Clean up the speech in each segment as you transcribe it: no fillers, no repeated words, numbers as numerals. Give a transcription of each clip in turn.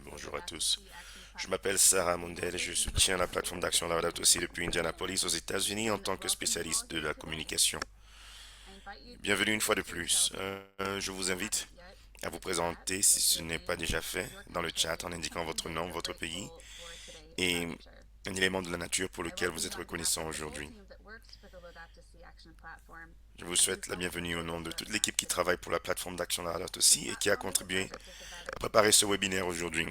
Bonjour à tous. Je m'appelle Sarah Mundell et je soutiens la plateforme d'action Laudato Si depuis Indianapolis aux États-Unis en tant que spécialiste de la communication. Bienvenue une fois de plus. Je vous invite à vous présenter si ce n'est pas déjà fait dans le chat en indiquant votre nom, votre pays et un élément de la nature pour lequel vous êtes reconnaissant aujourd'hui. Je vous souhaite la bienvenue au nom de toute l'équipe qui travaille pour la plateforme d'action Laudato Si et qui a contribué à préparer ce webinaire aujourd'hui.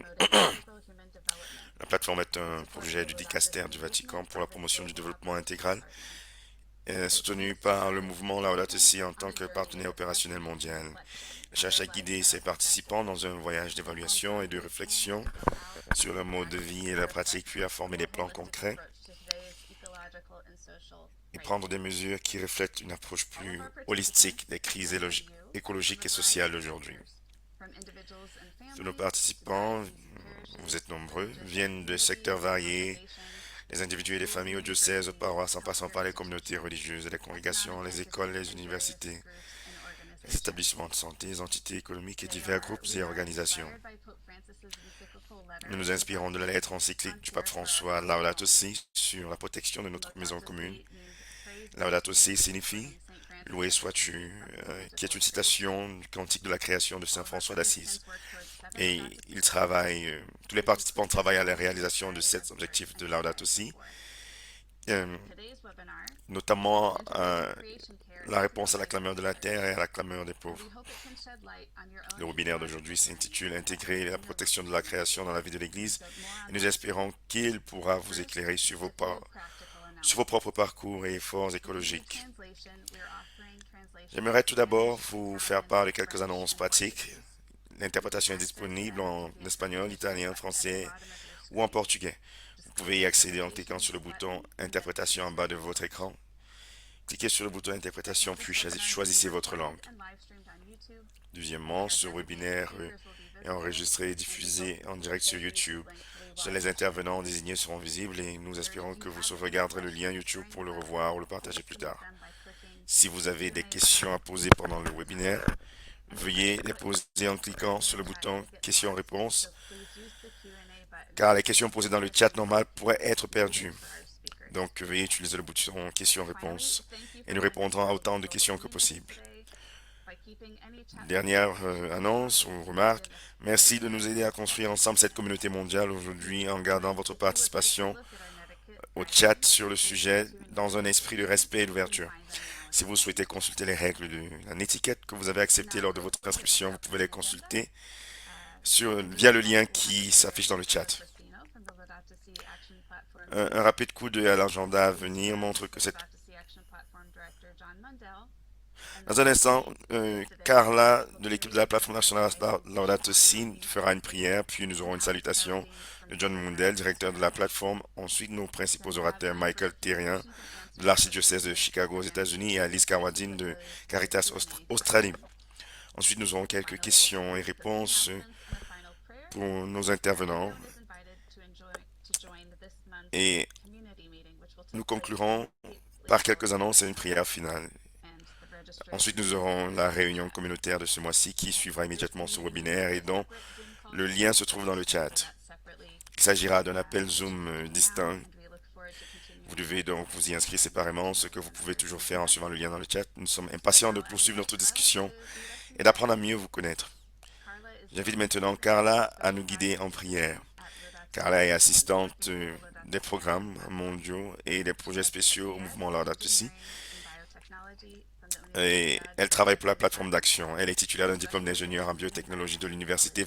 La plateforme est un projet du dicaster du Vatican pour la promotion du développement intégral, soutenu par le mouvement Laudato Si en tant que partenaire opérationnel mondial. Elle cherche à guider ses participants dans un voyage d'évaluation et de réflexion sur leur mode de vie et leur pratique, puis à former des plans concrets et prendre des mesures qui reflètent une approche plus holistique des crises écologiques et sociales d'aujourd'hui. Tous nos participants, vous êtes nombreux, viennent de secteurs variés, les individus et les familles au diocèse, aux paroisses, en passant par les communautés religieuses et les congrégations, les écoles, les universités, les établissements de santé, les entités économiques et divers groupes et organisations. Nous nous inspirons de la lettre encyclique du pape François Laudato Si sur la protection de notre maison commune. Laudato Si signifie Loué sois-tu, qui est une citation du cantique de la création de Saint François d'Assise. Et tous les participants travaillent à la réalisation de 7 objectifs de Laudato Si, euh, notamment la réponse à la clameur de la terre et à la clameur des pauvres. Le webinaire d'aujourd'hui s'intitule Intégrer la protection de la création dans la vie de l'Église et nous espérons qu'il pourra vous éclairer sur vos propres parcours et efforts écologiques. J'aimerais tout d'abord vous faire part de quelques annonces pratiques. L'interprétation est disponible en espagnol, italien, français ou en portugais. Vous pouvez y accéder en cliquant sur le bouton Interprétation en bas de votre écran. Cliquez sur le bouton Interprétation puis choisissez votre langue. Deuxièmement, ce webinaire est enregistré et diffusé en direct sur YouTube. Seuls les intervenants désignés seront visibles et nous espérons que vous sauvegarderez le lien YouTube pour le revoir ou le partager plus tard. Si vous avez des questions à poser pendant le webinaire, veuillez les poser en cliquant sur le bouton Questions-réponses, car les questions posées dans le chat normal pourraient être perdues. Donc, veuillez utiliser le bouton Questions-réponses et nous répondrons à autant de questions que possible. Dernière annonce ou remarque, merci de nous aider à construire ensemble cette communauté mondiale aujourd'hui en gardant votre participation au chat sur le sujet dans un esprit de respect et d'ouverture. Si vous souhaitez consulter les règles de la netiquette que vous avez acceptées lors de votre inscription, vous pouvez les consulter via le lien qui s'affiche dans le chat. Un rapide coup d'œil à l'agenda à venir montre que cette... Dans un instant, Carla de l'équipe de la plateforme nationale Laudato Si fera une prière, puis nous aurons une salutation de John Mundell, directeur de la plateforme. Ensuite, nos principaux orateurs, Michael Thérien de l'archidiocèse de Chicago aux États-Unis et Alice Kawadine de Caritas Australie. Ensuite, nous aurons quelques questions et réponses pour nos intervenants. Et nous conclurons par quelques annonces et une prière finale. Ensuite, nous aurons la réunion communautaire de ce mois-ci qui suivra immédiatement ce webinaire et dont le lien se trouve dans le chat. Il s'agira d'un appel Zoom distinct. Vous devez donc vous y inscrire séparément, ce que vous pouvez toujours faire en suivant le lien dans le chat. Nous sommes impatients de poursuivre notre discussion et d'apprendre à mieux vous connaître. J'invite maintenant Carla à nous guider en prière. Carla est assistante des programmes mondiaux et des projets spéciaux au mouvement Laudato Si. Et elle travaille pour la plateforme d'action. Elle est titulaire d'un diplôme d'ingénieur en biotechnologie de l'université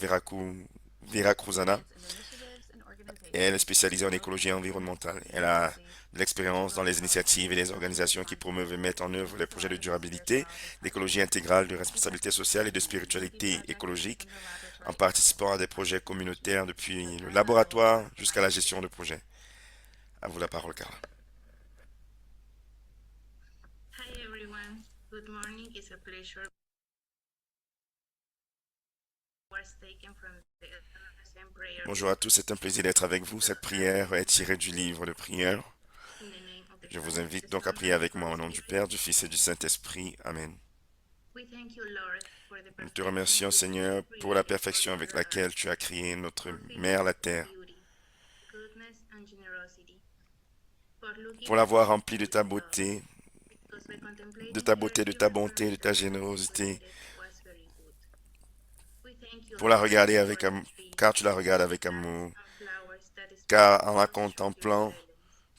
Veracruzana et elle est spécialisée en écologie environnementale. Elle a de l'expérience dans les initiatives et les organisations qui promeuvent et mettent en œuvre les projets de durabilité, d'écologie intégrale, de responsabilité sociale et de spiritualité écologique en participant à des projets communautaires depuis le laboratoire jusqu'à la gestion de projets. À vous la parole, Carla. Hi everyone, good morning. It's a pleasure. Bonjour à tous, c'est un plaisir d'être avec vous. Cette prière est tirée du livre de prière. Je vous invite donc à prier avec moi au nom du Père, du Fils et du Saint-Esprit. Amen. for the Nous te perfection remercions, with which you Seigneur, pour la created perfection avec order laquelle earth, tu as créé notre for mère, filling la it with terre, beauty, goodness, and generosity, for pour looking at l'avoir it remplie with love, because by de contemplating ta her beauté, de ta bonté, de ta irreproachable and générosité, created was very good. We thank you, pour la Lord, regarder for avec the amour, car trees, tu la regardes avec plants, amour, and flowers that car en la demonstrate your contemplant, silence,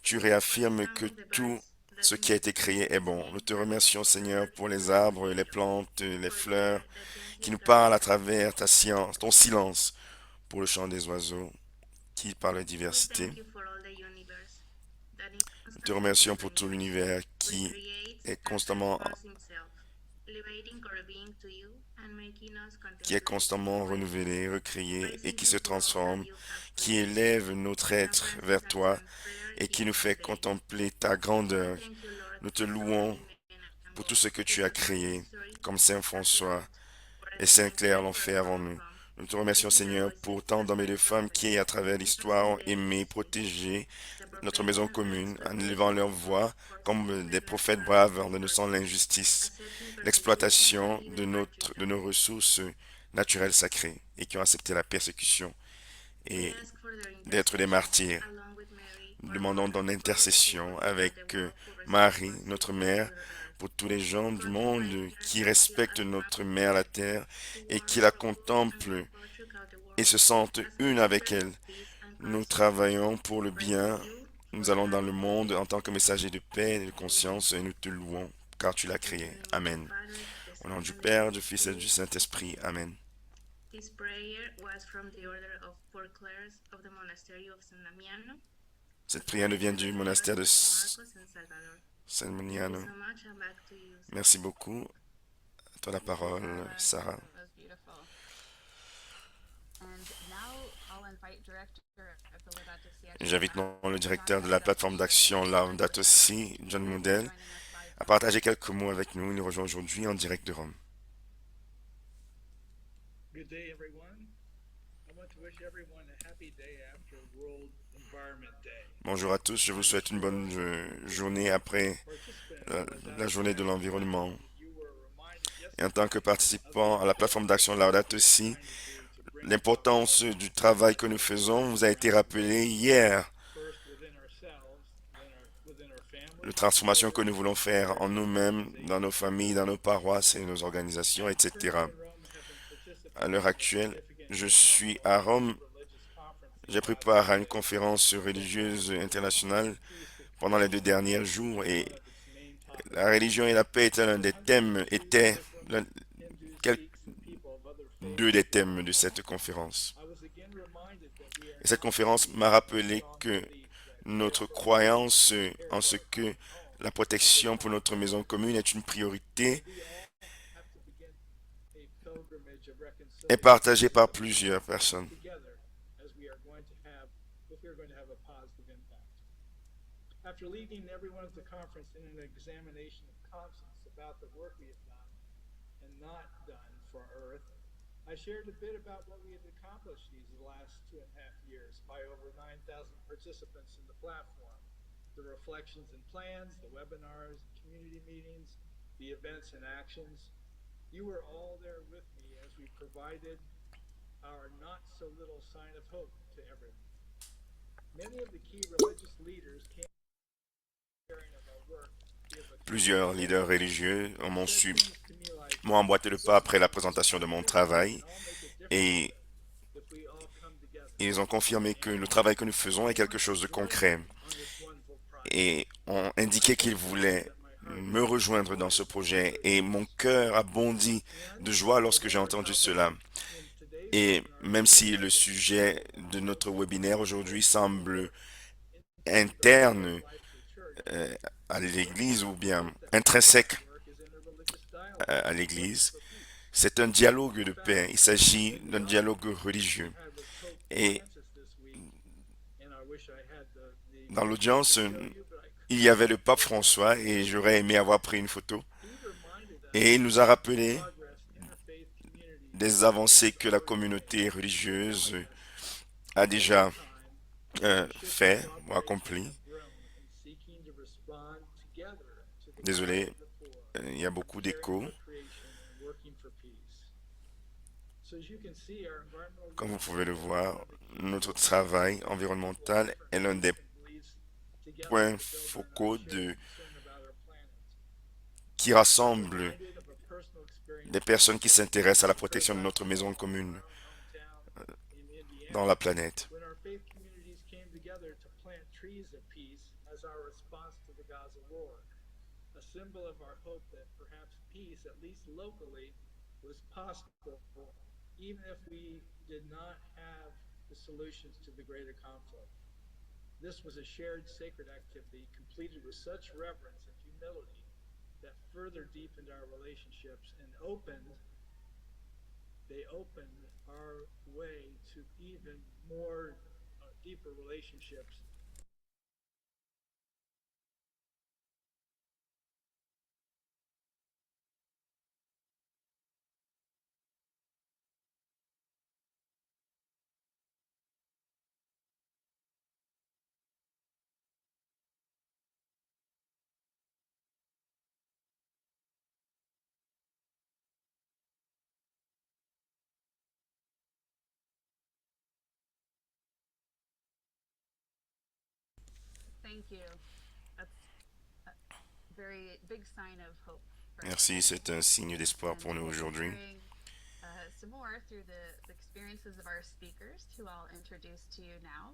tu for the réaffirmes song que of the tout birds that ce qui a été imitates créé est the bon. Nous same te habits remercions, of the Seigneur, pour les artificial arbres, les creation, plantes, les for the fleurs air that qui gently nous parlent guides à us travers ta through science, ton life. silence, pour le chant des oiseaux qui parle de We diversité. thank you for all the universe that is Nous te constantly remercions pour fulfilling tout you, l'univers qui recreates est and constamment, transforms himself, elevating our being to you and making us qui est contemplate his constamment greatness, renouvelé, recréé et praising qui you se for all that transforme, you have qui created. élève notre Saint être Francis vers and toi Saint Clare, et qui give nous us fait faith. contempler ta We grandeur. thank you, Lord, Nous te for so louons many men and pour tout ce women que who tu as have done créé, history, comme Saint have François loved, where et the Saint Saint Clair l'ont Clairs were fait avant born nous. from, Nous te remercions, raising the Seigneur, pour voices tant that d'hommes et de spread femmes qui, à prophecy, travers l'histoire, impacting ont the aimé, legacy, protégé the notre maison perpetual commune en élevant transformation leur of voix for comme saving des regular prophètes lives braves en on dénonçant earth, l'injustice, accepting persecution and l'exploitation even de nos martyrdom. ressources naturelles sacrées et qui ont accepté la persécution We et ask for their d'être des intercession, martyrs. along with Mary, Nous our demandons mother, ton for all the people intercession throughout avec the world who respect Marie, our notre sacred mère, Mother Earth, pour tous les gens who du contemplate monde her qui and feel respectent as one notre with mère la her, terre who et qui work la for good and contemplent comfort throughout the et world, se sentent as une avec messengers elle. of peace and Nous conscience, travaillons pour le praising bien. you for Nous allons dans le having monde en created tant que them. messagers de paix et de Amen. conscience et nous te louons car tu l'as In the créé. name of the Amen. Father, the Au nom Son, du and the Père, Holy du Fils et du Spirit. Saint-Esprit. Amen. Amen. This prayer was from the order of Four Clares of the Monastery of San Damiano, Cette prière nous according vient to the du monastère letters de of Marcos and Salvador. San Thank you Miniano. so much, and back to you, Merci Sarah. beaucoup. À toi la Thank you, parole, Sarah. Sarah. That was beautiful. And now I'll invite Director of the Laudato Si Action J'invite le Platform, John directeur de la Mundell, to plateforme share d'action some time with Laudato us. Si, John He will be Mundell, joining us live à from Rome. partager quelques mots avec nous. Il nous rejoint aujourd'hui en direct de Rome. Good day, everyone. I want to wish everyone a happy day after World Environment Day. Bonjour à tous, je vous souhaite une bonne journée après la journée de l'environnement. Et en tant que participant à la plateforme d'action Laudato Si, l'importance du travail que nous faisons vous a été rappelé hier. La transformation que nous voulons faire en nous-mêmes, dans nos familles, dans nos paroisses et nos organisations, etc. À l'heure actuelle, je suis à Rome. J'ai pris part à une conférence religieuse internationale pendant les 2 derniers jours et la religion et la paix étaient l'un des thèmes, deux des thèmes de cette conférence. Et cette conférence m'a rappelé que notre croyance en ce que la protection pour notre maison commune est une priorité est partagée par plusieurs personnes. After leaving everyone at the conference in an examination of conscience about the work we have done and not done for Earth, I shared a bit about what we have accomplished these last 2.5 years by over 9,000 participants in the platform, the reflections and plans, the webinars, community meetings, the events and actions. You were all there with me as we provided our not so little sign of hope to everyone. Many of the key religious leaders came sharing of our work. Plusieurs leaders religieux m'ont emboîté le pas après la présentation de mon travail et ils ont confirmé que le travail que nous faisons est quelque chose de concret et ont indiqué qu'ils voulaient me rejoindre dans ce projet et mon cœur a bondi de joie lorsque j'ai entendu cela. Et même si le sujet de notre webinaire aujourd'hui semble interne à l'Église ou bien intrinsèque à l'Église, c'est un dialogue de paix. Il s'agit d'un dialogue religieux. Et dans l'audience, il y avait le pape François et j'aurais aimé avoir pris une photo. Et il nous a rappelé des avancées que la communauté religieuse a déjà fait ou accompli. Désolé, il y a beaucoup d'écho. So as you can see, our environmental Comme vous leadership pouvez le is voir, one of the notre key travail components of environnemental different est l'un des hopes and beliefs together points to build on our focaux shared concern about our planet. qui I'm rassemble reminded of a personal experience des when I personnes qui spent s'intéressent à la the first protection de time notre in maison Baltimore, commune my own hometown in dans Indiana, la planète. when our faith communities came together to plant trees of peace as our response to the Gaza war, a symbol of our hope that perhaps peace, at least locally, was possible, even if we did not have the solutions to the greater conflict. This was a shared sacred activity completed with such reverence and humility that further deepened our relationships and opened our way to even more deeper relationships. Thank you. That's a very big sign of hope for us Merci, today. c'est un signe d'espoir And pour nous we'll be aujourd'hui. hearing some more through the experiences of our speakers, who I'll introduce to you now.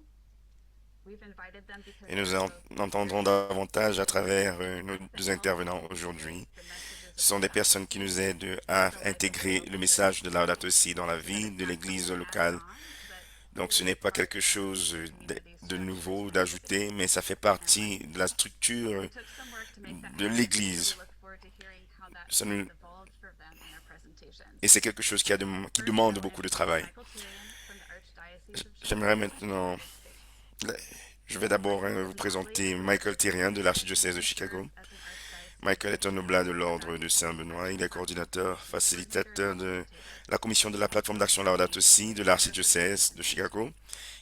We've invited them because Et nous they're en both entendrons very davantage à travers nos that deux help intervenants integrate aujourd'hui. the messages Ce of sont the des Laudato personnes qui Si nous aident à into the life of the intégrer le local message church. de Laudato Si dans la So that vie it's de not l'Église something added locale. on, but Donc ce really n'est pas part quelque of chose the community de structures nouveau, and activities d'ajouter, mais ça fait and partie life. de la structure It took some work to make that de happen, so we l'Église. look forward to hearing how that Ça has nous- evolved for them in their presentations. Et c'est quelque chose qui First, demande I'll beaucoup de introduce travail. Michael Tyrion from the Archdiocese of J'aimerais Chicago, maintenant, United States. je vais d'abord Michael is vous an oblate présenter of the Order Michael of St. Thérien de Bernard l'archidiocèse de and Chicago. serves as an Archdiocese Michael est un oblat de Chicago l'ordre de Advocacy Saint-Benoît. Il est Session coordinateur, coordinator and facilitateur de facilitator. la commission de la plateforme d'action He Laudato Si is de here for l'archidiocèse de creation Chicago ministry.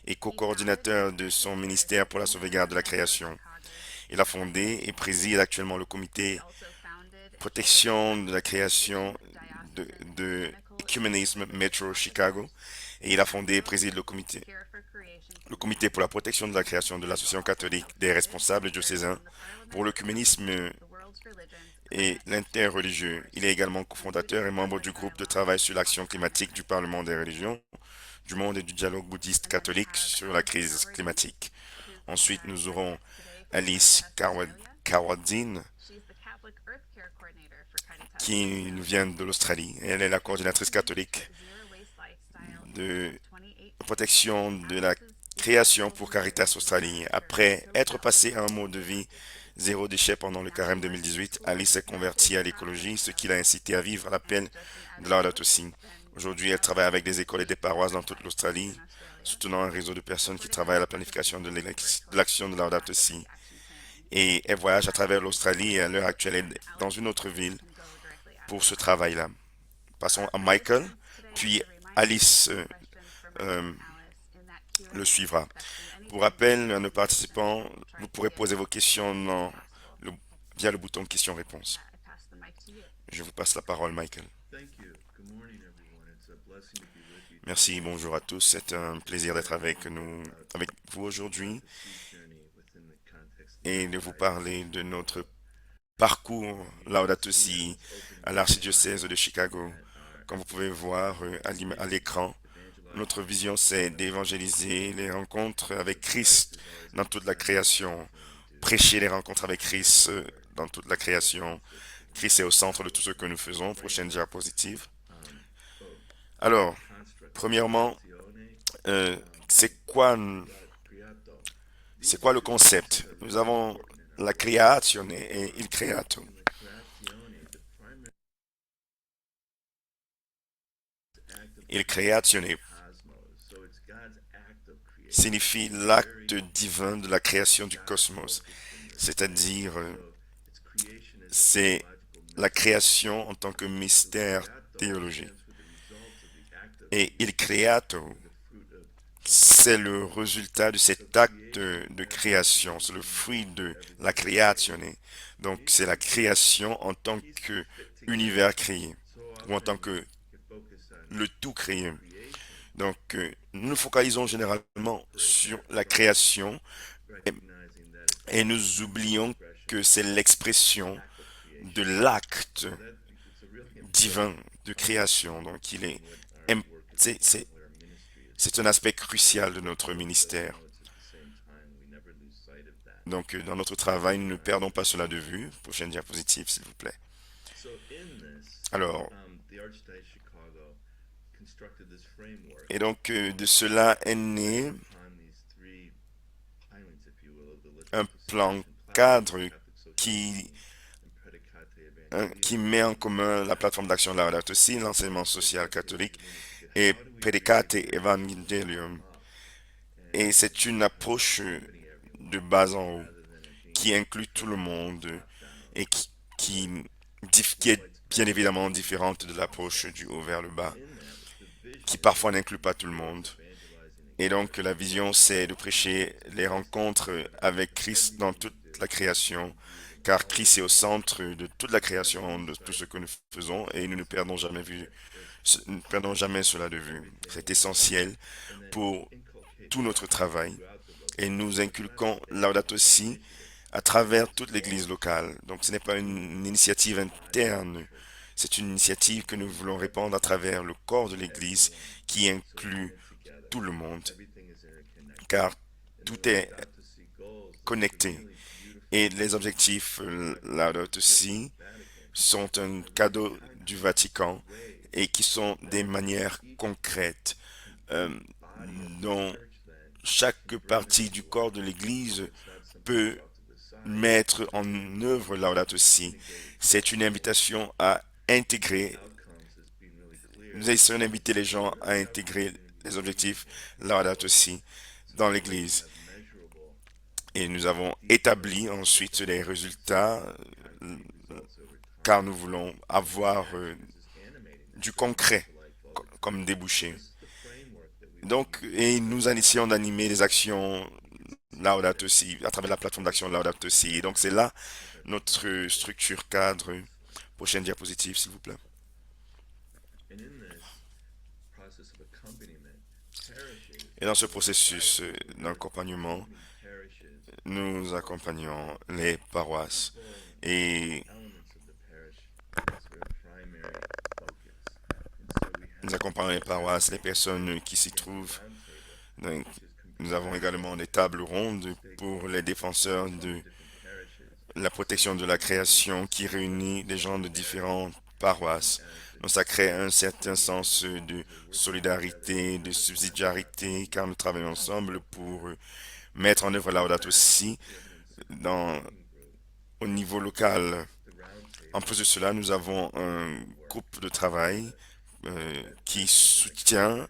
et He founded and co-coordinateur de directed son the ministère pour la Kingdom sauvegarde de of la Metro création. Chicago Il a fondé et Advocacy préside Center. actuellement le He comité also founded protection de la the création Interdiocesan de Ecumenical Ecumenisme Evangelization Metro Chicago. Officers, Et il a fondé et ACMEO, préside Care for Creation le Committee. comité pour la protection de la création de He l'Association also catholique des co-founded and responsables serves diocésains in the pour Parliament of l'œcuménisme the World's Religions et Climate Action Task l'interreligieux. Il est Force, également including cofondateur et the membre Catholic du groupe de Dialogue travail sur on l'action the Climate climatique du Crisis. Parlement des religions, du monde et du dialogue bouddhiste And then we catholique have sur la Alice crise Elworthy, climatique. who's Ensuite, nous joining aurons us today from Alice Caritas Australia. Kawadin, She's the Catholic Earth Care Coordinator for Caritas qui nous Australia. vient de l'Australie. Elle est la Her coordinatrice commitment catholique to zero waste lifestyle de since 2018 protection de la balances création ecological pour Caritas concerns with Australie. character Après so être well passé for à un her mode de vie activity. zéro déchet pendant le Now she carême works in 2018, schools, Alice s'est convertie nurseries à across l'écologie, ce qui l'a Australia, incité à vivre à l'appel and just in de Laudato Adelaide, Si. she's been Aujourd'hui, elle travaille avec celebrating des écoles et des 50 paroisses dans toute archdiocese l'Australie, in Australia, soutenant un réseau de personnes qui supporting travaillent à la religious planification de officials who work de towards l'action de global Laudato advocacy Si. action planning. Et elle voyage à travers Alice is l'Australie et à joining l'heure us actuelle, elle from est dans une Albury, autre where you ville can go directly pour after ce class. travail-là. For Passons our à Michael, participants today, puis as a reminder, you can Alice ask questions for Michael euh, and Alice in that le Q&A suivra. section Pour anytime rappel during à the nos presentation. participants, We'll try vous to pourrez get poser as vos questions many as possible. via le bouton questions-réponses. I pass the mic to you. Je vous passe la parole, Michael. Merci, bonjour à tous. C'est un plaisir d'être avec vous aujourd'hui et de vous parler de notre parcours Laudato Si à l'archidiocèse de Chicago. Comme vous pouvez voir à l'écran, notre vision c'est d'évangéliser les rencontres avec Christ dans toute la création, prêcher les rencontres avec Christ dans toute la création. Christ est au centre de tout ce que nous faisons. Prochaine diapositive. Alors, premièrement, euh, c'est quoi, c'est quoi le concept? Nous avons la creazione et il creato. Il creazione signifie l'acte divin de la création du cosmos, c'est-à-dire c'est la création en tant que mystère théologique. Et il creato, c'est le résultat de cet acte de création, c'est le fruit de la creazione. Donc c'est la création en tant qu'univers créé, ou en tant que le tout créé. Donc, nous nous focalisons généralement sur la création et, et nous oublions que c'est l'expression de l'acte divin de création. Donc, im- c'est, c'est, c'est un aspect crucial de notre ministère. Donc, dans notre travail, nous ne perdons pas cela de vue. Prochaine diapositive, s'il vous plaît. Alors, et donc, de cela est né un plan cadre qui, qui met en commun la plateforme d'action Laudato Si, l'enseignement social catholique et Predicate Evangelium. Et c'est une approche de bas en haut qui inclut tout le monde et qui, qui est bien évidemment différente de l'approche du haut vers le bas, qui parfois n'inclut pas tout le monde. Et donc la vision, c'est de prêcher les rencontres avec Christ dans toute la création, car Christ est au centre de toute la création, de tout ce que nous faisons, et nous ne perdons jamais nous ne perdons jamais cela de vue. C'est essentiel pour tout notre travail. Et nous inculquons Laudato Si à travers toute l'Église locale. Donc ce n'est pas une initiative interne, c'est une initiative que nous voulons répandre à travers le corps de l'Église qui inclut tout le monde, car tout est connecté. Et les objectifs Laudato Si sont un cadeau du Vatican et qui sont des manières concrètes euh, dont chaque partie du corps de l'Église peut mettre en œuvre Laudato Si. C'est une invitation à intégrer, nous essayons d'inviter les gens à intégrer les objectifs Laudato Si dans l'Église. Et nous avons établi ensuite les résultats car nous voulons avoir du concret comme débouché. Donc, et nous essayons d'animer des actions Laudato Si à travers la plateforme d'action Laudato Si. Et donc, c'est là notre structure cadre. Prochaine diapositive, s'il vous plaît. Et dans ce processus d'accompagnement, nous accompagnons les paroisses et nous accompagnons les paroisses, les personnes qui s'y trouvent. Donc, nous avons également des tables rondes pour les défenseurs de la protection de la création qui réunit des gens de différentes paroisses. Donc, ça crée un certain sens de solidarité, de subsidiarité, car nous travaillons ensemble pour mettre en œuvre Laudato Si au niveau local. En plus de cela, nous avons un groupe de travail qui soutient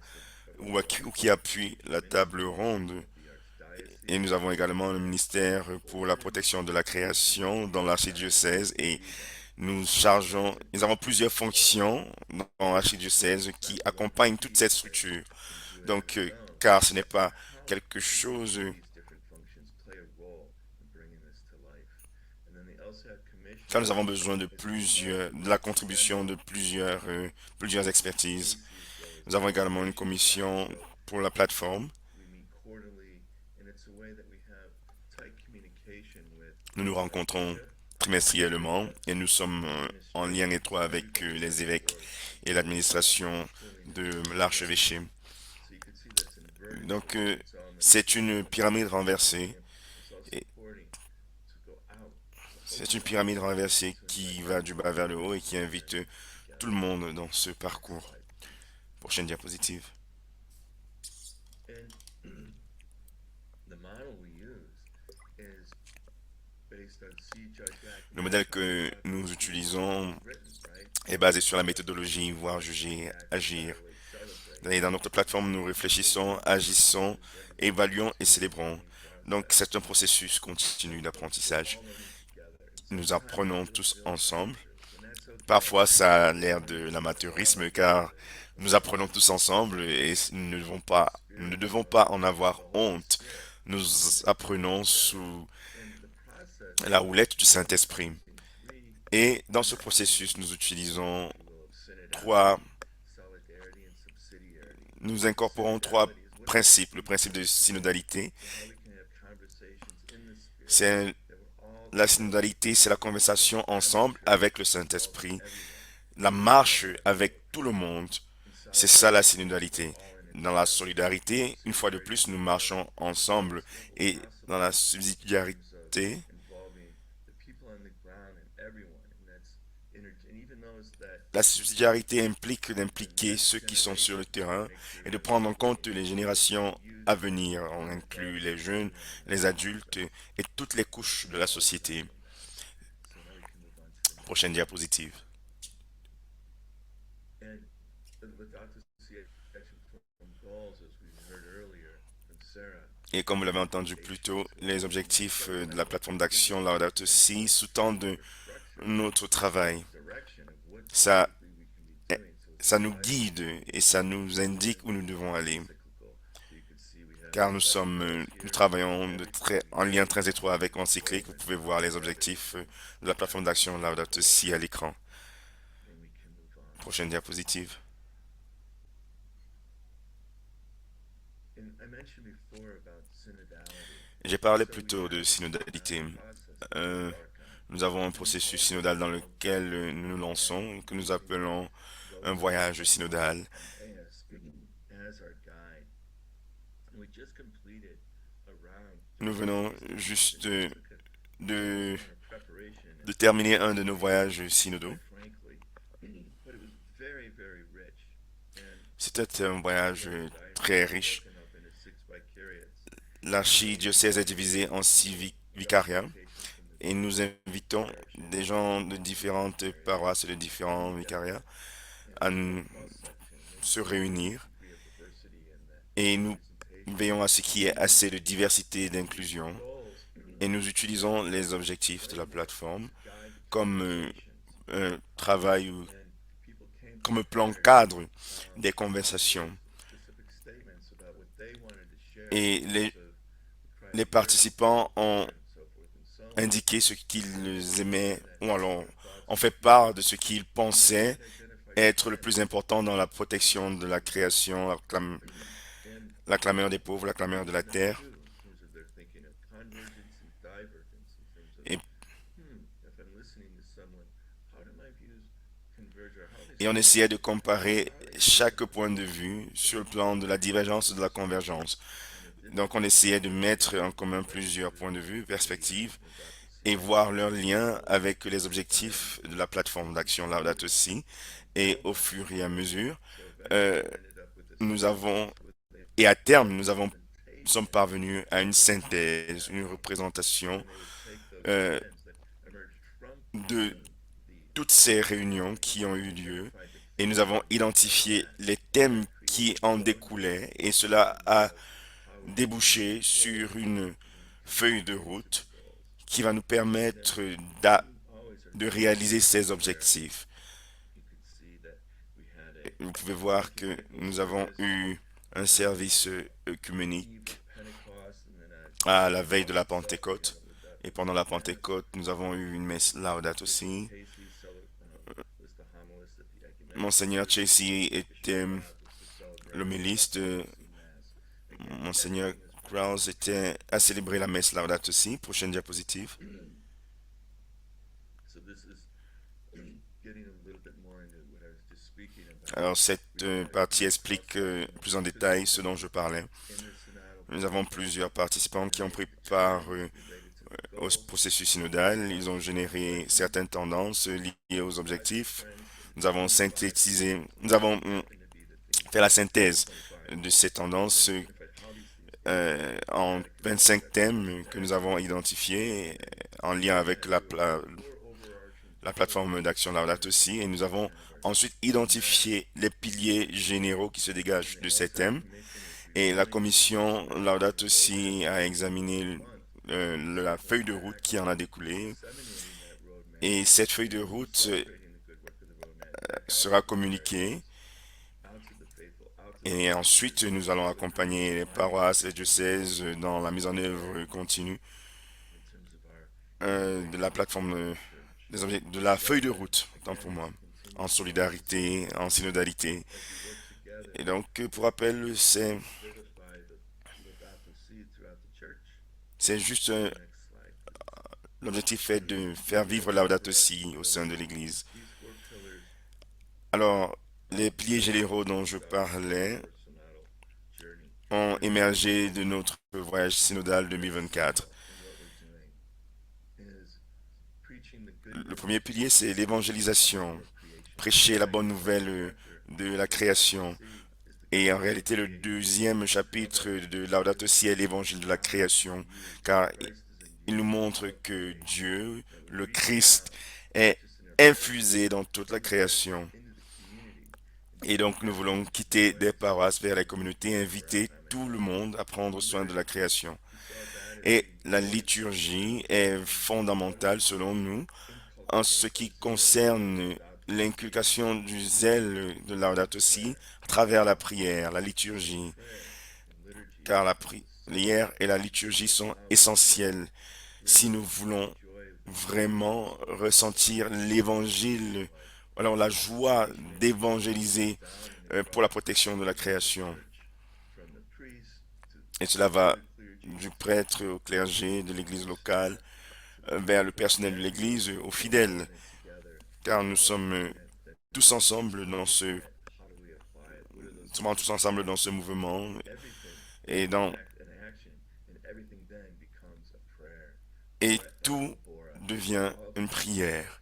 ou qui appuie la table ronde. Et nous avons également le ministère pour la protection de la création dans l'archidiocèse et nous avons plusieurs fonctions dans l'archidiocèse qui accompagnent toute cette structure. Donc, car ce n'est pas quelque chose, car nous avons besoin de la contribution de plusieurs expertises. Nous avons également une commission pour la plateforme. Nous nous rencontrons trimestriellement et nous sommes en lien étroit avec les évêques et l'administration de l'archevêché. Donc, c'est une pyramide renversée. C'est une pyramide renversée qui va du bas vers le haut et qui invite tout le monde dans ce parcours. Prochaine diapositive. Le modèle que nous utilisons est basé sur la méthodologie voir, juger, agir. Et dans notre plateforme, nous réfléchissons, agissons, évaluons et célébrons. Donc, c'est un processus continu d'apprentissage. Nous apprenons tous ensemble. Parfois, ça a l'air de l'amateurisme car nous apprenons tous ensemble et nous ne devons pas en avoir honte. Nous apprenons sous la houlette du Saint-Esprit. Et dans ce processus, nous utilisons trois nous incorporons trois principes. Le principe de synodalité, c'est la synodalité, c'est la conversation ensemble avec le Saint-Esprit, la marche avec tout le monde. C'est ça la synodalité. Dans la solidarité, une fois de plus, nous marchons ensemble et dans la subsidiarité, la subsidiarité implique d'impliquer ceux qui sont sur le terrain et de prendre en compte les générations à venir. On inclut les jeunes, les adultes et toutes les couches de la société. Prochaine diapositive. Et comme vous l'avez entendu plus tôt, les objectifs de la plateforme d'action Laudato Si sous-tendent notre travail. Ça, ça nous guide et ça nous indique où nous devons aller. Car nous travaillons en lien très étroit avec Encyclique. Vous pouvez voir les objectifs de la plateforme d'action Laudato Si à l'écran. Prochaine diapositive. J'ai parlé plus tôt de synodalité. Nous avons un processus synodal dans lequel nous nous lançons, que nous appelons un voyage synodal. Nous venons juste de terminer un de nos voyages synodaux. C'était un voyage très riche. L'archidiocèse est divisé en 6 vicariats et nous invitons des gens de différentes paroisses et de différents vicariats à se réunir et nous veillons à ce qu'il y ait assez de diversité et d'inclusion et nous utilisons les objectifs de la plateforme comme un travail ou comme un plan cadre des conversations. Et les participants ont indiqué ce qu'ils aimaient, ou alors ont fait part de ce qu'ils pensaient être le plus important dans la protection de la création, la clameur des pauvres, la clameur de la terre. Et, et on essayait de comparer chaque point de vue sur le plan de la divergence et de la convergence. Donc, on essayait de mettre en commun plusieurs points de vue, perspectives, et voir leur lien avec les objectifs de la plateforme d'action Laudato Si. Et au fur et à mesure, nous avons, et à terme, sommes parvenus à une synthèse, une représentation de toutes ces réunions qui ont eu lieu, et nous avons identifié les thèmes qui en découlaient, et cela a débouché sur une feuille de route qui va nous permettre de réaliser ces objectifs. Vous pouvez voir que nous avons eu un service œcuménique à la veille de la Pentecôte. Et pendant la Pentecôte, nous avons eu une messe Laudato Si. Monseigneur Chasey était l'homiliste. Monseigneur Krause a célébré la messe Laudato Si. Prochaine diapositive. Alors, cette partie explique plus en détail ce dont je parlais. Nous avons plusieurs participants qui ont pris part au processus synodal. Ils ont généré certaines tendances liées aux objectifs. Nous avons synthétisé, nous avons fait la synthèse de ces tendances en 25 thèmes que nous avons identifiés en lien avec la plateforme d'action Laudato Si, et nous avons ensuite identifié les piliers généraux qui se dégagent de ces thèmes, et la commission Laudato Si a examiné la feuille de route qui en a découlé, et cette feuille de route sera communiquée, et ensuite nous allons accompagner les paroisses et diocèses dans la mise en œuvre continue de la plateforme de la feuille de route, tant pour moi, en solidarité, en synodalité, Et donc, pour rappel, c'est juste l'objectif est de faire vivre Laudato Si au sein de l'Église. Alors, les piliers généraux dont je parlais ont émergé de notre voyage synodal 2024. Le premier pilier, c'est l'évangélisation, prêcher la bonne nouvelle de la création. Et en réalité, le deuxième chapitre de Laudato Si est l'évangile de la création, car il nous montre que Dieu, le Christ, est infusé dans toute la création. Et donc, nous voulons quitter des paroisses vers les communautés, inviter tout le monde à prendre soin de la création. Et la liturgie est fondamentale selon nous en ce qui concerne l'inculcation du zèle de Laudato Si à travers la prière, la liturgie, car la prière et la liturgie sont essentielles si nous voulons vraiment ressentir l'évangile, alors la joie d'évangéliser pour la protection de la création. Et cela va du prêtre au clergé de l'église locale, vers le personnel de l'église, aux fidèles, car nous sommes tous ensemble dans ce, souvent tous ensemble dans ce mouvement et et tout devient une prière,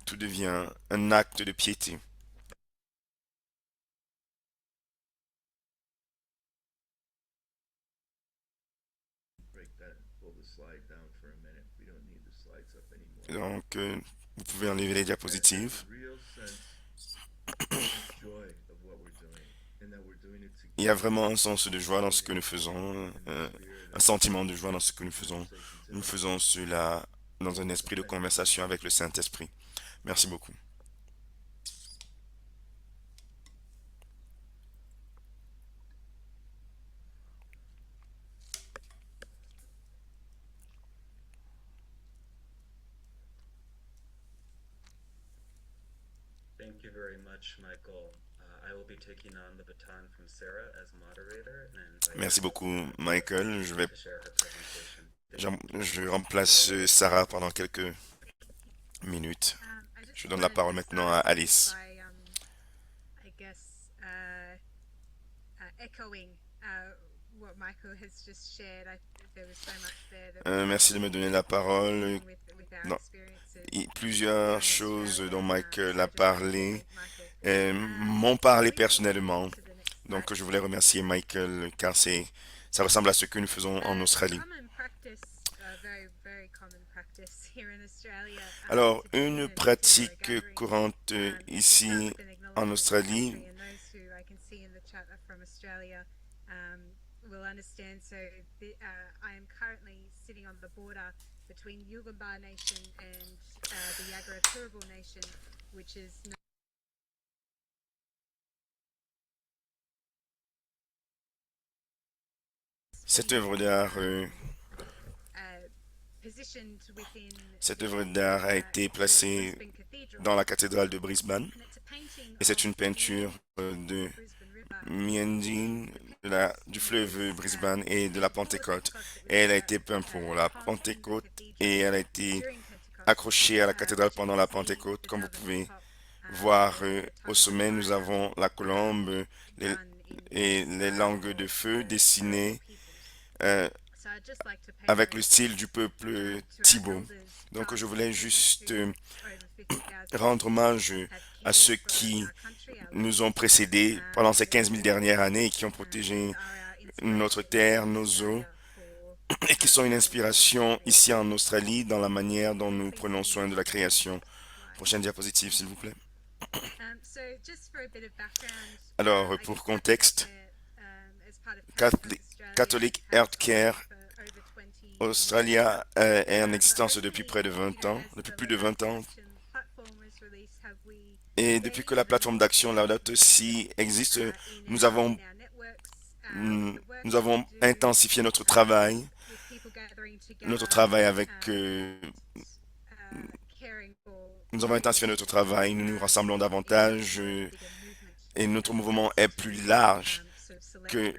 tout devient un acte de piété. Donc, vous pouvez enlever les diapositives. Il y a vraiment un sens de joie dans ce que nous faisons, un sentiment de joie dans ce que nous faisons. Nous faisons cela dans un esprit de conversation avec le Saint-Esprit. Merci beaucoup. Thank you very much, Michael. I will be taking on the baton from Sarah as moderator and Merci beaucoup, Michael. to share her presentation. Je remplace Sarah pendant quelques minutes. Je donne la parole maintenant à Alice. I guess echoing what Michael has just shared. There was so much there that Merci de me donner la parole. with our Non. experiences. Plusieurs choses dont Michael a parlé m'ont parlé personnellement. Donc, je voulais remercier Michael car ça ressemble à ce que nous faisons en Australie. Alors, une pratique courante ici en Australie will understand. So I am currently sitting on the border between Yugambeh Nation and the Yagara Turrbal Nation, which is cette œuvre d'art positioned within cette œuvre d'art a été placée Brisbane Cathedral. dans la cathédrale de Brisbane And it's a painting et c'est of une peinture de Brisbane River. Miendine du fleuve Brisbane et de la Pentecôte. Et elle a été peinte pour la Pentecôte et elle a été accrochée à la cathédrale pendant la Pentecôte. Comme vous pouvez voir au sommet, nous avons la colombe et les langues de feu dessinées avec le style du peuple Thibaut. Donc je voulais juste rendre hommage à ceux qui nous ont précédés pendant ces 15 000 dernières années et qui ont protégé notre terre, nos eaux, et qui sont une inspiration ici en Australie dans la manière dont nous prenons soin de la création. Prochaine diapositive, s'il vous plaît. Alors, pour contexte, Catholic Healthcare Australia est en existence depuis près de 20 ans, depuis plus de 20 ans. Et depuis que la plateforme d'action Laudato Si existe, nous avons intensifié notre travail avec nous avons intensifié notre travail, nous nous rassemblons davantage et notre mouvement est plus large que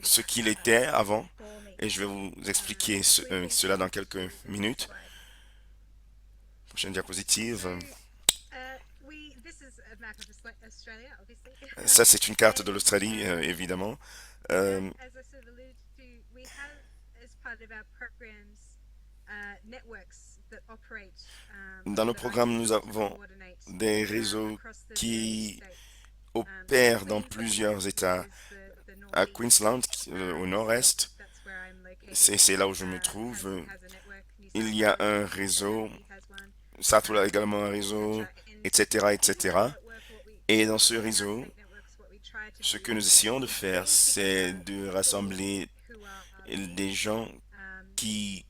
ce qu'il était avant. Et je vais vous expliquer cela dans quelques minutes. Prochaine diapositive. Ça, c'est une carte de l'Australie, évidemment. Euh, Dans nos programmes, nous avons des réseaux qui opèrent dans plusieurs États. À Queensland, au nord-est, c'est là où je me trouve. Il y a un réseau, Sato a également un réseau, etc., etc. Et dans ce réseau, ce que nous essayons de faire, c'est de rassembler des gens qui,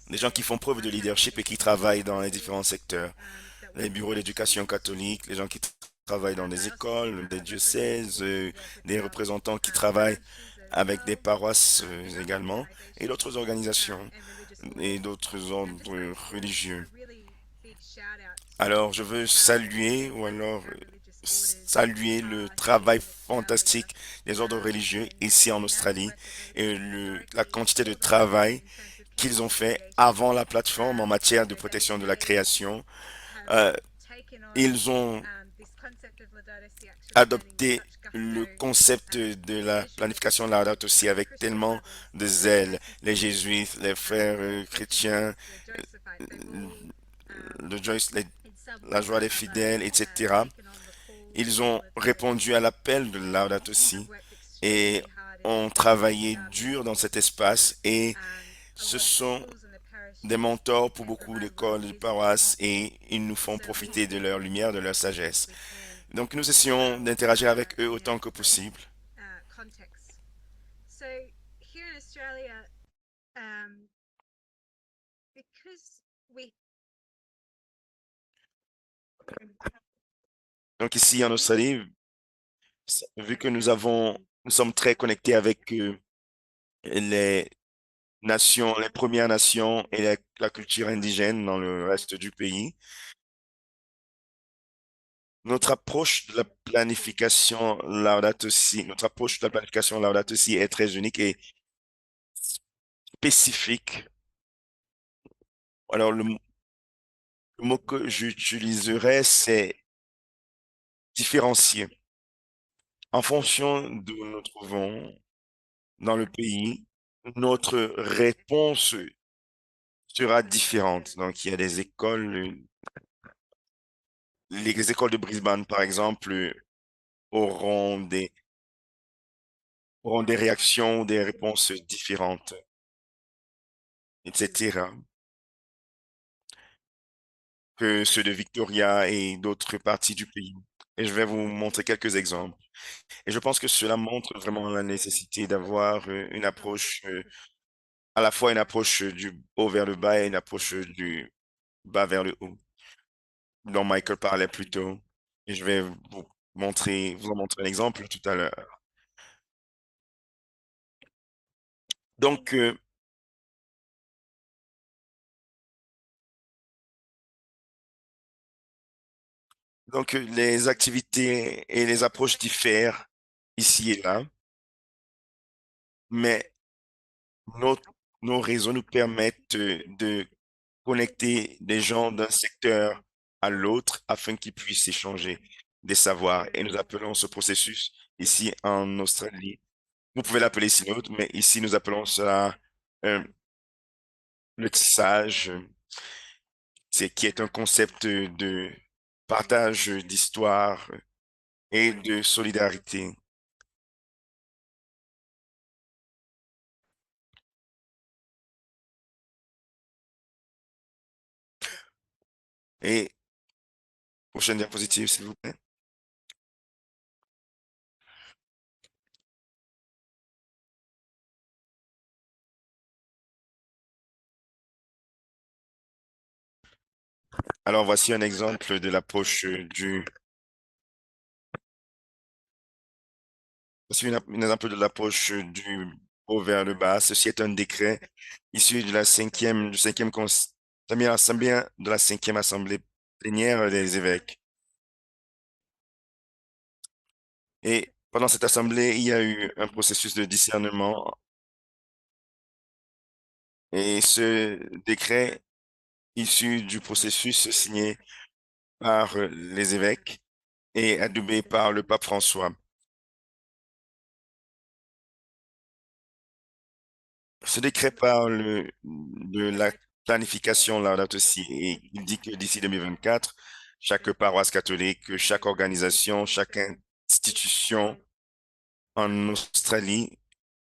des gens qui font preuve de leadership et qui travaillent dans les différents secteurs. Les bureaux d'éducation catholique, les gens qui travaillent dans des écoles, des diocèses, des représentants qui travaillent avec des paroisses également, et d'autres organisations et d'autres ordres religieux. Alors, je veux saluer ou alors saluer le travail fantastique des ordres religieux ici en Australie et la quantité de travail qu'ils ont fait avant la plateforme en matière de protection de la création. Ils ont adopté le concept de la planification Laudato Si avec tellement de zèle. Les jésuites, les frères chrétiens, le Joyce, la joie des fidèles, etc. Ils ont répondu à l'appel de Laudato Si et ont travaillé dur dans cet espace et ce sont des mentors pour beaucoup d'écoles, de paroisses et ils nous font profiter de leur lumière, de leur sagesse. Donc nous essayons d'interagir avec eux autant que possible. Donc ici en Australie, vu que nous sommes très connectés avec les nations, les Premières Nations et la culture indigène dans le reste du pays, notre approche de la planification Laudato Si, notre approche de la planification Laudato Si est très unique et spécifique. Alors le mot que j'utiliserais, c'est différencier. En fonction d'où nous nous trouvons dans le pays, notre réponse sera différente. Donc, il y a des écoles, les écoles de Brisbane, par exemple, auront auront des réactions, des réponses différentes, etc., que ceux de Victoria et d'autres parties du pays. Et je vais vous montrer quelques exemples. Et je pense que cela montre vraiment la nécessité d'avoir une approche, à la fois une approche du haut vers le bas et une approche du bas vers le haut, dont Michael parlait plus tôt. Et je vais vous en montrer un exemple tout à l'heure. Donc, les activités et les approches diffèrent ici et là, mais nos, nos réseaux nous permettent de connecter des gens d'un secteur à l'autre afin qu'ils puissent échanger des savoirs. Et nous appelons ce processus ici en Australie. Vous pouvez l'appeler synode, mais ici nous appelons cela euh, le tissage, qui est un concept de partage d'histoire et de solidarité. Et prochaine diapositive, s'il vous plaît. Alors, voici un exemple de l'approche voici un exemple de l'approche du haut vers le bas. Ceci est un décret issu de la cinquième de la cinquième assemblée plénière des évêques. Et pendant cette assemblée, il y a eu un processus de discernement et ce décret issu du processus signé par les évêques et adopté par le pape François. Ce décret parle de la planification Laudato Si et il dit que d'ici 2024, chaque paroisse catholique, chaque organisation, chaque institution en Australie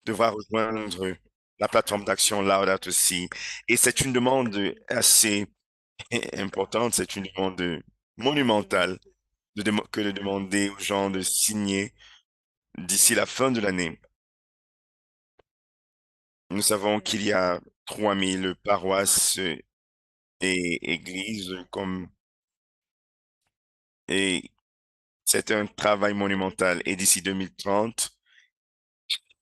devra rejoindre la plateforme d'action Laudato Si. Et c'est une demande assez importante, c'est une demande monumentale que de demander aux gens de signer d'ici la fin de l'année. Nous savons qu'il y a 3000 paroisses et églises et c'est un travail monumental. Et d'ici 2030,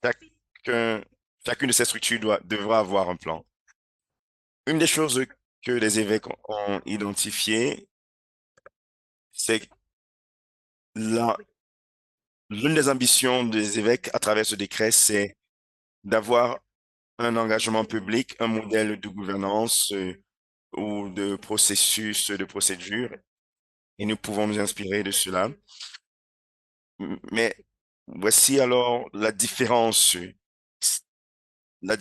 chacun, chacune de ces structures devra avoir un plan. Une des choses que les évêques ont identifiées, c'est la, l'une des ambitions des évêques à travers ce décret, c'est d'avoir un engagement public, un modèle de gouvernance ou de processus, de procédure, et nous pouvons nous inspirer de cela. Mais voici alors la différence. La-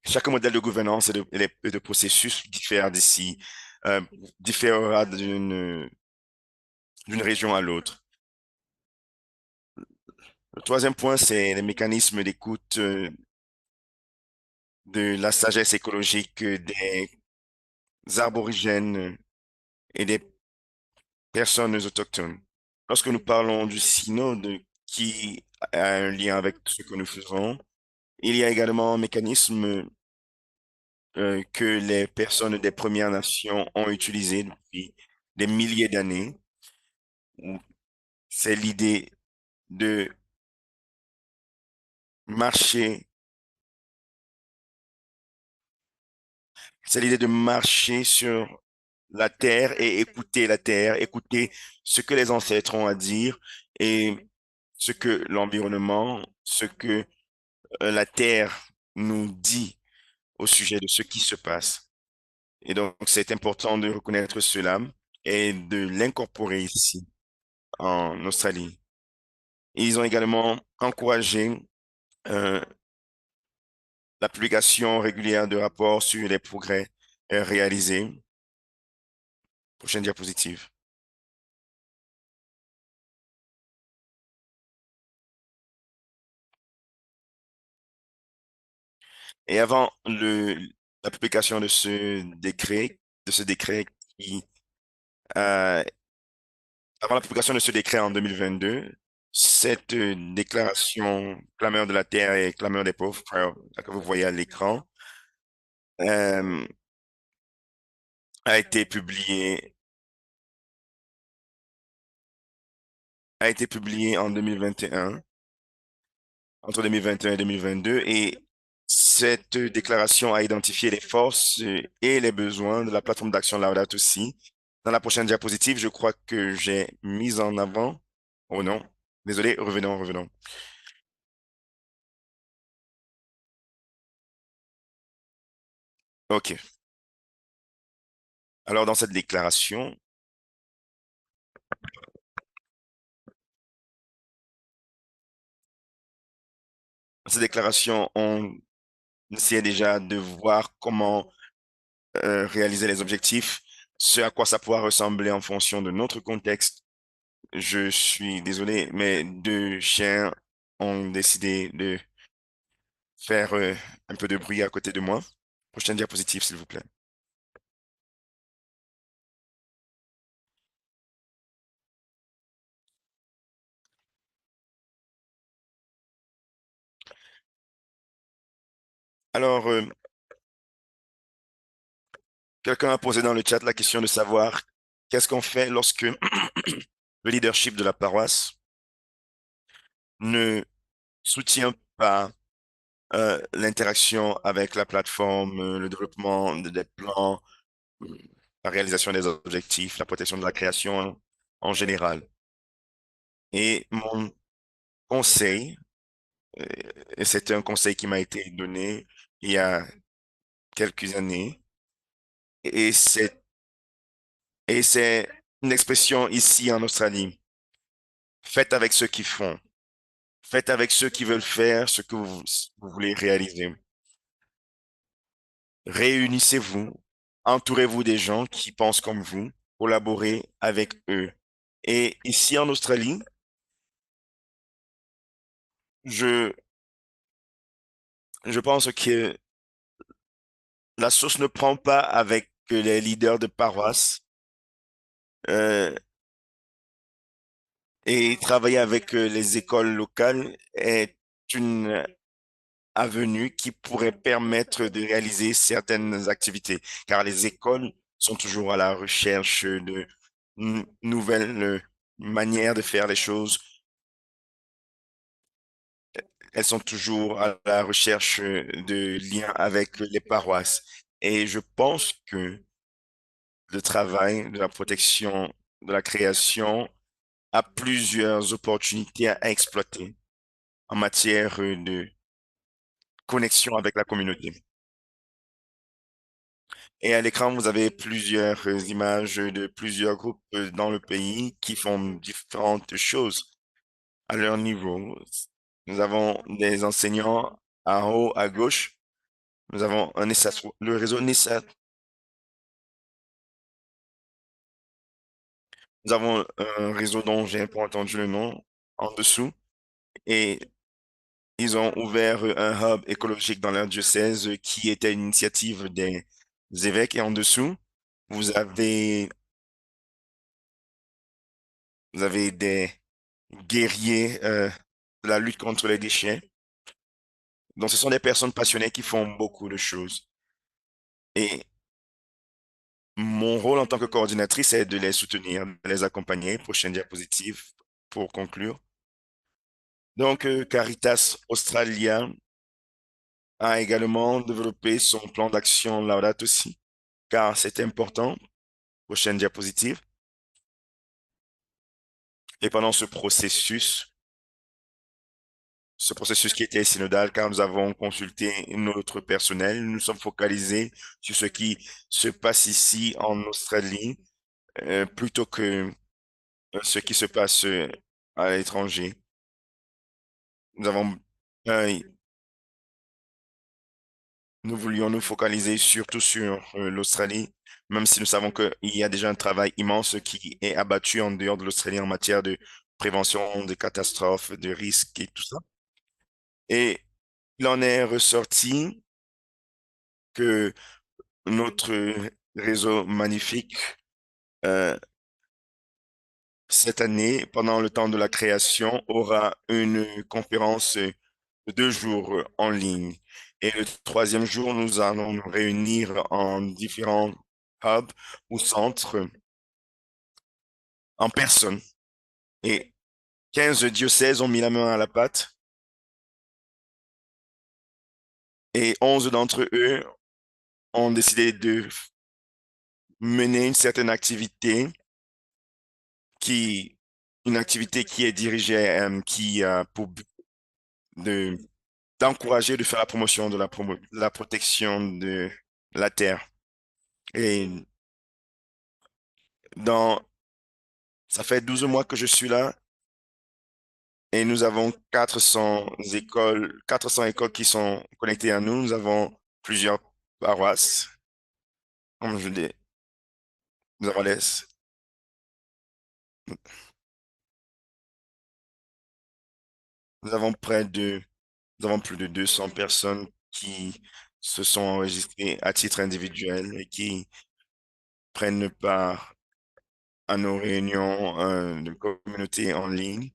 chaque modèle de gouvernance et de processus diffère d'ici, euh, différera d'une région à l'autre. Le troisième point, c'est les mécanismes d'écoute de la sagesse écologique des aborigènes et des personnes autochtones. Lorsque nous parlons du synode qui a un lien avec ce que nous faisons, il y a également un mécanisme que les personnes des Premières Nations ont utilisé depuis des milliers d'années, où c'est l'idée de marcher, c'est l'idée de marcher sur la terre et écouter la terre, écouter ce que les ancêtres ont à dire et ce que l'environnement, ce que la terre nous dit au sujet de ce qui se passe. Et donc, c'est important de reconnaître cela et de l'incorporer ici, en Australie. Et ils ont également encouragé euh, la publication régulière de rapports sur les progrès réalisés. Prochaine diapositive. Et avant la publication de ce décret qui, euh, avant la publication de ce décret en 2022, cette déclaration clameur de la terre et clameur des pauvres, que vous voyez à l'écran, euh, a été publiée a été publié en 2021, entre 2021 et 2022, et cette déclaration a identifié les forces et les besoins de la plateforme d'action Laudato Si. Dans la prochaine diapositive, je crois que j'ai mis en avant. Oh non, désolé, revenons. OK. Alors, cette déclaration, on essayait déjà de voir comment réaliser les objectifs, ce à quoi ça pourra ressembler en fonction de notre contexte. Je suis désolé, mais deux chiens ont décidé de faire un peu de bruit à côté de moi. Prochaine diapositive, s'il vous plaît. Alors, quelqu'un a posé dans le chat la question de savoir qu'est-ce qu'on fait lorsque le leadership de la paroisse ne soutient pas l'interaction avec la plateforme, le développement des plans, la réalisation des objectifs, la protection de la création en général. Et mon conseil, euh, et c'est un conseil qui m'a été donné il y a quelques années, et c'est une expression ici en Australie. Faites avec ceux qui font. Faites avec ceux qui veulent faire ce que vous voulez réaliser. Réunissez-vous, entourez-vous des gens qui pensent comme vous, collaborez avec eux. Et ici en Australie, je, je pense que la sauce ne prend pas avec les leaders de paroisse euh, et travailler avec les écoles locales est une avenue qui pourrait permettre de réaliser certaines activités, car les écoles sont toujours à la recherche de nouvelles manières de faire les choses. Elles sont toujours à la recherche de liens avec les paroisses. Et je pense que le travail de la protection, de la création a plusieurs opportunités à exploiter en matière de connexion avec la communauté. Et à l'écran, vous avez plusieurs images de plusieurs groupes dans le pays qui font différentes choses à leur niveau. Nous avons des enseignants en haut à gauche. Nous avons un NISAT, le réseau NISAT. Nous avons un réseau dont j'ai pas entendu le nom en dessous. Et ils ont ouvert un hub écologique dans leur diocèse qui était une initiative des évêques. Et en dessous, vous avez, vous avez des guerriers de la lutte contre les déchets. Donc, ce sont des personnes passionnées qui font beaucoup de choses. Et mon rôle en tant que coordinatrice est de les soutenir, de les accompagner. Prochaine diapositive pour conclure. Donc, Caritas Australia a également développé son plan d'action Laudato Si, car c'est important. Prochaine diapositive. Et pendant ce processus qui était synodal, car nous avons consulté notre personnel, nous sommes focalisés sur ce qui se passe ici en Australie, plutôt que ce qui se passe à l'étranger. Nous avons, euh, nous voulions nous focaliser surtout sur l'Australie, même si nous savons qu'il y a déjà un travail immense qui est abattu en dehors de l'Australie en matière de prévention des catastrophes, de risques et tout ça. Et il en est ressorti que notre réseau magnifique, euh, cette année, pendant le temps de la création, aura une conférence de 2 jours en ligne. Et le troisième jour, nous allons nous réunir en différents hubs ou centres en personne. Et 15 diocèses ont mis la main à la pâte et 11 d'entre eux ont décidé de mener une certaine activité qui, une activité qui est dirigée, qui a pour but de, d'encourager, de faire la promotion de la protection de la terre. Et dans, ça fait 12 mois que je suis là et nous avons 400 écoles qui sont connectées à nous. Nous avons plusieurs paroisses, comme je dis, nous avons nous avons nous avons plus de 200 personnes qui se sont enregistrées à titre individuel et qui prennent part à nos réunions de communauté en ligne.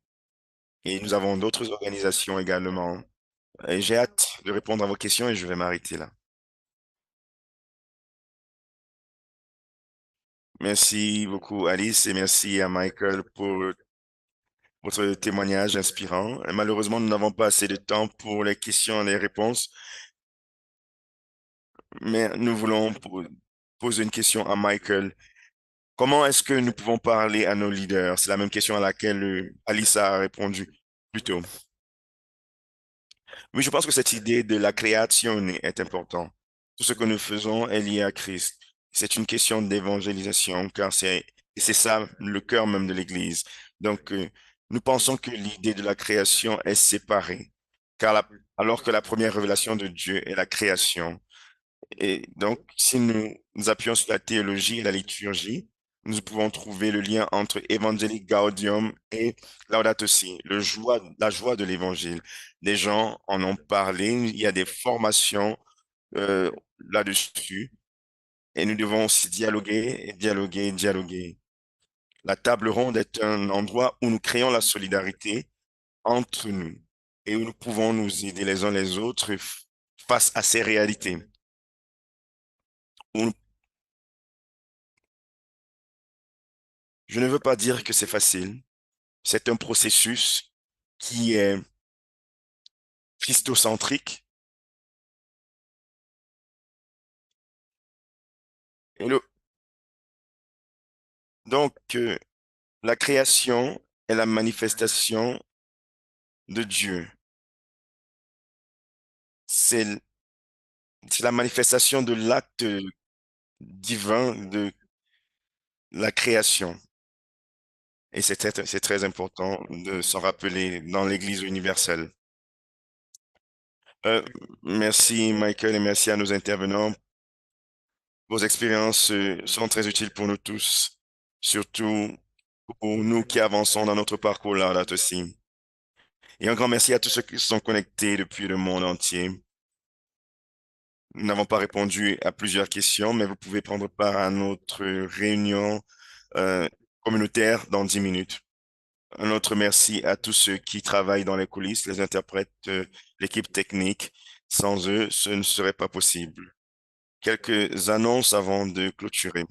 Et nous avons d'autres organisations également. Et j'ai hâte de répondre à vos questions et je vais m'arrêter là. Merci beaucoup, Alice, et merci à Michael pour votre témoignage inspirant. Malheureusement, nous n'avons pas assez de temps pour les questions et les réponses, mais nous voulons poser une question à Michael. Comment est-ce que nous pouvons parler à nos leaders? C'est la même question à laquelle Alissa a répondu plus tôt. Oui, je pense que cette idée de la création est importante. Tout ce que nous faisons est lié à Christ. C'est une question d'évangélisation, car c'est ça le cœur même de l'Église. Donc, nous pensons que l'idée de la création est séparée, car alors que la première révélation de Dieu est la création. Et donc, si nous appuyons sur la théologie et la liturgie, nous pouvons trouver le lien entre Evangelii Gaudium et Laudato Si, la joie de l'évangile. Des gens en ont parlé, il y a des formations euh, là-dessus, et nous devons aussi dialoguer, et dialoguer, et dialoguer. La table ronde est un endroit où nous créons la solidarité entre nous et où nous pouvons nous aider les uns les autres face à ces réalités. Où Je ne veux pas dire que c'est facile. C'est un processus qui est christocentrique. Et donc, la création est la manifestation de Dieu. C'est, c'est la manifestation de l'acte divin de la création. Et c'est très important de s'en rappeler dans l'Église universelle. Euh, Merci Michael et merci à nos intervenants. Vos expériences sont très utiles pour nous tous, surtout pour nous qui avançons dans notre parcours là aussi. Et un grand merci à tous ceux qui sont connectés depuis le monde entier. Nous n'avons pas répondu à plusieurs questions, mais vous pouvez prendre part à notre réunion euh, communautaire dans 10 minutes. Un autre merci à tous ceux qui travaillent dans les coulisses, les interprètes, l'équipe technique. Sans eux, ce ne serait pas possible. Quelques annonces avant de clôturer.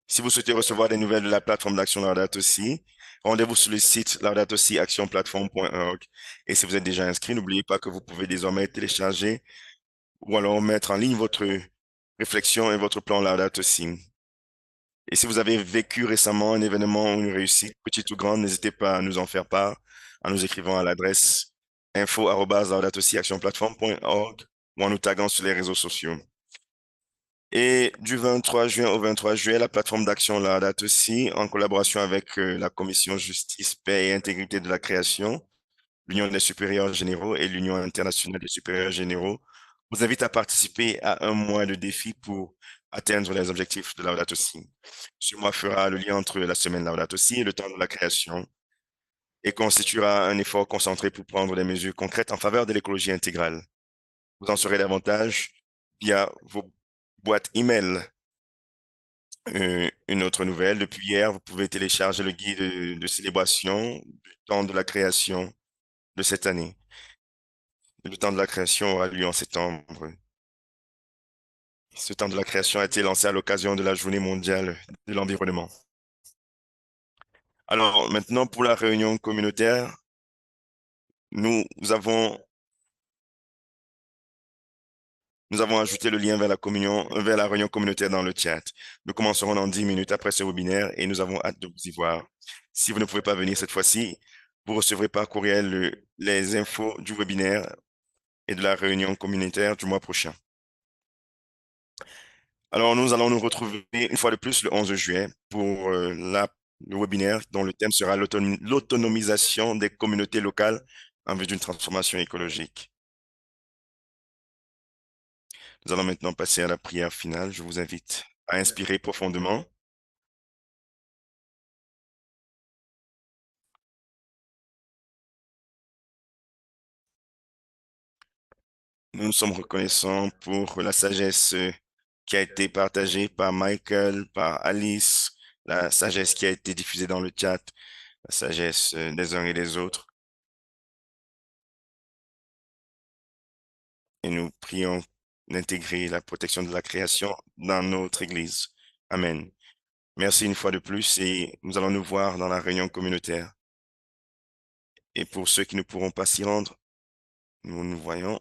Si vous souhaitez recevoir des nouvelles de la plateforme d'action Laudato Si, rendez-vous sur le site laudatosiactionplatform.org. Et si vous êtes déjà inscrit, n'oubliez pas que vous pouvez désormais télécharger ou alors mettre en ligne votre réflexion et votre plan Laudato Si. Et si vous avez vécu récemment un événement ou une réussite, petite ou grande, n'hésitez pas à nous en faire part en nous écrivant à l'adresse info@laudatosiactionplatform.org ou en nous taguant sur les réseaux sociaux. Et du 23 juin au 23 juillet, la plateforme d'action La Date aussi, en collaboration avec la Commission Justice, Paix et Intégrité de la Création, l'Union des supérieurs généraux et l'Union internationale des supérieurs généraux, vous invite à participer à un mois de défi pour atteindre les objectifs de Laudato Si. Ce mois fera le lien entre la semaine Laudato Si et le temps de la création et constituera un effort concentré pour prendre des mesures concrètes en faveur de l'écologie intégrale. Vous en saurez davantage via vos boîtes email. Une autre nouvelle, depuis hier, vous pouvez télécharger le guide de célébration du temps de la création de cette année. Le temps de la création aura lieu en septembre. Ce temps de la création a été lancé à l'occasion de la Journée mondiale de l'environnement. Alors, maintenant, pour la réunion communautaire, nous avons, nous avons ajouté le lien vers vers la réunion communautaire dans le chat. Nous commencerons dans 10 minutes après ce webinaire et nous avons hâte de vous y voir. Si vous ne pouvez pas venir cette fois-ci, vous recevrez par courriel les infos du webinaire et de la réunion communautaire du mois prochain. Alors, nous allons nous retrouver une fois de plus le 11 juillet pour le webinaire dont le thème sera l'autonomisation des communautés locales en vue d'une transformation écologique. Nous allons maintenant passer à la prière finale. Je vous invite à inspirer profondément. Nous nous sommes reconnaissants pour la sagesse qui a été partagée par Michael, par Alice, la sagesse qui a été diffusée dans le chat, la sagesse des uns et des autres. Et nous prions d'intégrer la protection de la création dans notre Église. Amen. Merci une fois de plus et nous allons nous voir dans la réunion communautaire. Et pour ceux qui ne pourront pas s'y rendre, nous nous voyons